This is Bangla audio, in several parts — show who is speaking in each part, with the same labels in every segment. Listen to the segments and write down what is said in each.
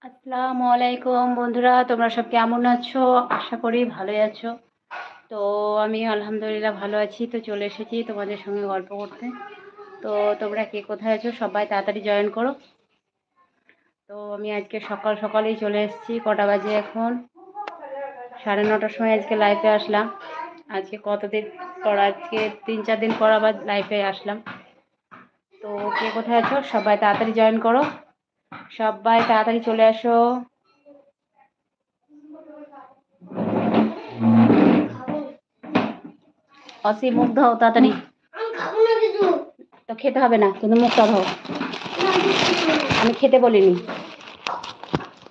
Speaker 1: আসসালামু আলাইকুম বন্ধুরা, তোমরা সব কেমন আছো? আশা করি ভালোই আছো। তো আমি আলহামদুলিল্লাহ ভালো আছি। তো চলে এসেছি তোমাদের সঙ্গে গল্প করতে। তো তোমরা কে কোথায় আছো সবাই তাড়াতাড়ি জয়েন করো। তো আমি আজকে সকাল সকালেই চলে এসেছি। কটা বাজে এখন? 9:30টার সময় আজকে লাইভে আসলাম। আজকে কতদিন পর, আজকে 3-4 দিন পর আবার লাইভে আসলাম। তো কে কোথায় আছো সবাই তাড়াতাড়ি জয়েন করো, সবাই তাড়াতাড়ি চলে আসো। অসি মুখ দাও তাড়াতাড়ি। তো খেতে হবে না, কিন্তু মুখটা দাও। আমি খেতে বলিনি।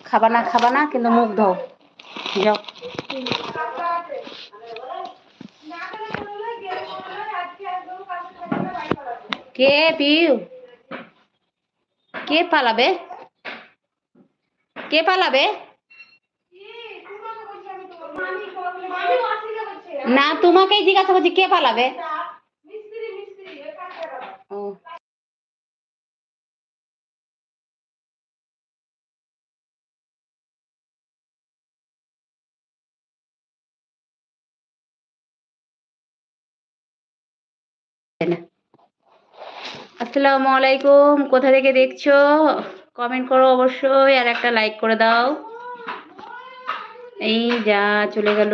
Speaker 1: খাবা না কিন্তু মুখ দাও। যাও। কে পিউ? কে পালাবে? কে পালাবে? না, তোমাকেই জিজ্ঞাসা করছি কে পালাবে। ও আসসালামু আলাইকুম। কোথা থেকে দেখছো কমেন্ট করো অবশ্যই, আর একটা লাইক করে দাও। এই যা চলে গেল।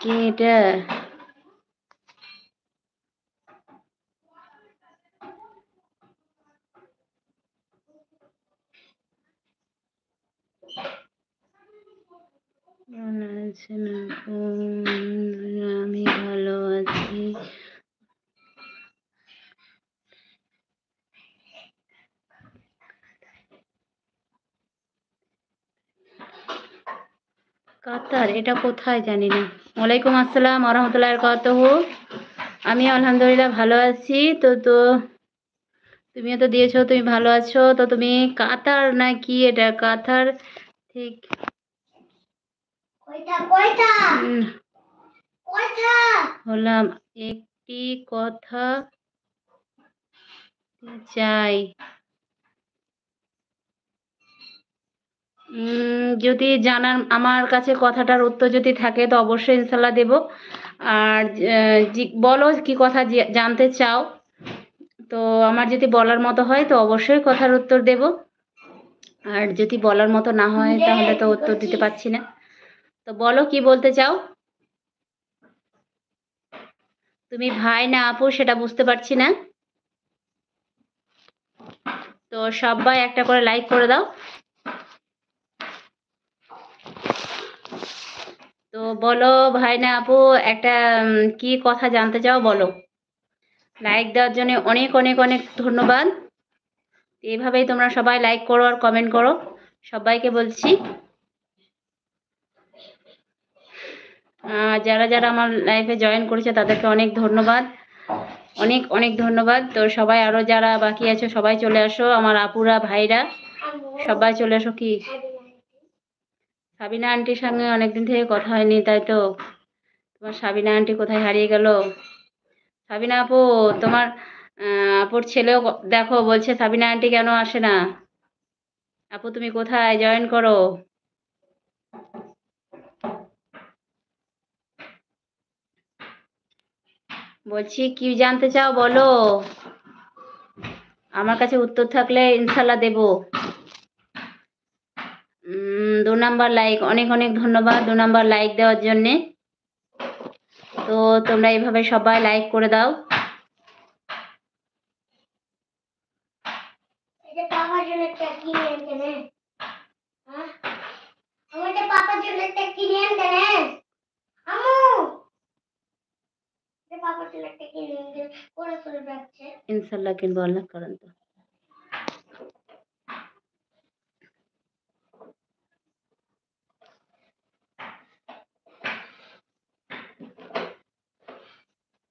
Speaker 1: কে এটা? আমি ভালো আছি। কাতার এটা কোথায় জানি না। ওয়ালাইকুম আসসালাম ওয়া রাহমাতুল্লাহি ওয়া বারাকাতুহু। আমি আলহামদুলিল্লাহ ভালো আছি। তো তুমিও তো দিয়েছো তুমি ভালো আছো। তো তুমি কাতার না কি? এটা কাতার ঠিক হলাম। একটি কথা চাই, যদি জানার আমার কাছে কথাটার উত্তর যদি থাকে তো অবশ্যই ইনশাল্লাহ দেব। আর বলো কি কথা জানতে চাও। তো আমার যদি বলার মতো হয় তো অবশ্যই কথার উত্তর দেব, আর যদি বলার মতো না হয় তাহলে তো উত্তর দিতে পারছি না। তো বলো কি বলতে চাও। তুমি ভাই না আপু সেটা বুঝতে পারছি না। তো সবাই একটা করে লাইক করে দাও। তো বলো ভাই না আপু, একটা কি কথা জানতে চাও বলো। লাইক দেওয়ার জন্য অনেক অনেক অনেক ধন্যবাদ। এইভাবেই তোমরা সবাই লাইক করো আর কমেন্ট করো, সবাইকে বলছি। যারা যারা আমার লাইফে জয়েন করেছে তাদেরকে অনেক ধন্যবাদ, অনেক অনেক ধন্যবাদ। তো সবাই আরো যারা বাকি আছে সবাই চলে আসো, আমার আপুরা ভাইরা সবাই চলে আসো। কি সাবিনা আন্টির সঙ্গে অনেকদিন থেকে কথা হয়নি, তাই তো? তোমার সাবিনা আন্টি কোথায় হারিয়ে গেল? সাবিনা আপু, তোমার আপুর ছেলেও দেখো বলছে সাবিনা আন্টি কেন আসে না। আপু তুমি কোথায়? জয়েন করো। বলছি কি জানতে চাও বলো, আমার কাছে উত্তর থাকলে ইনশাল্লাহ দেব। 2 নাম্বার লাইক, অনেক অনেক ধন্যবাদ 2 নাম্বার লাইক দেওয়ার জন্যে। তো তোমরা এইভাবে সবাই লাইক করে দাও। ইনশাল্লাহ কিনবো, আল্লাহ করেন তো।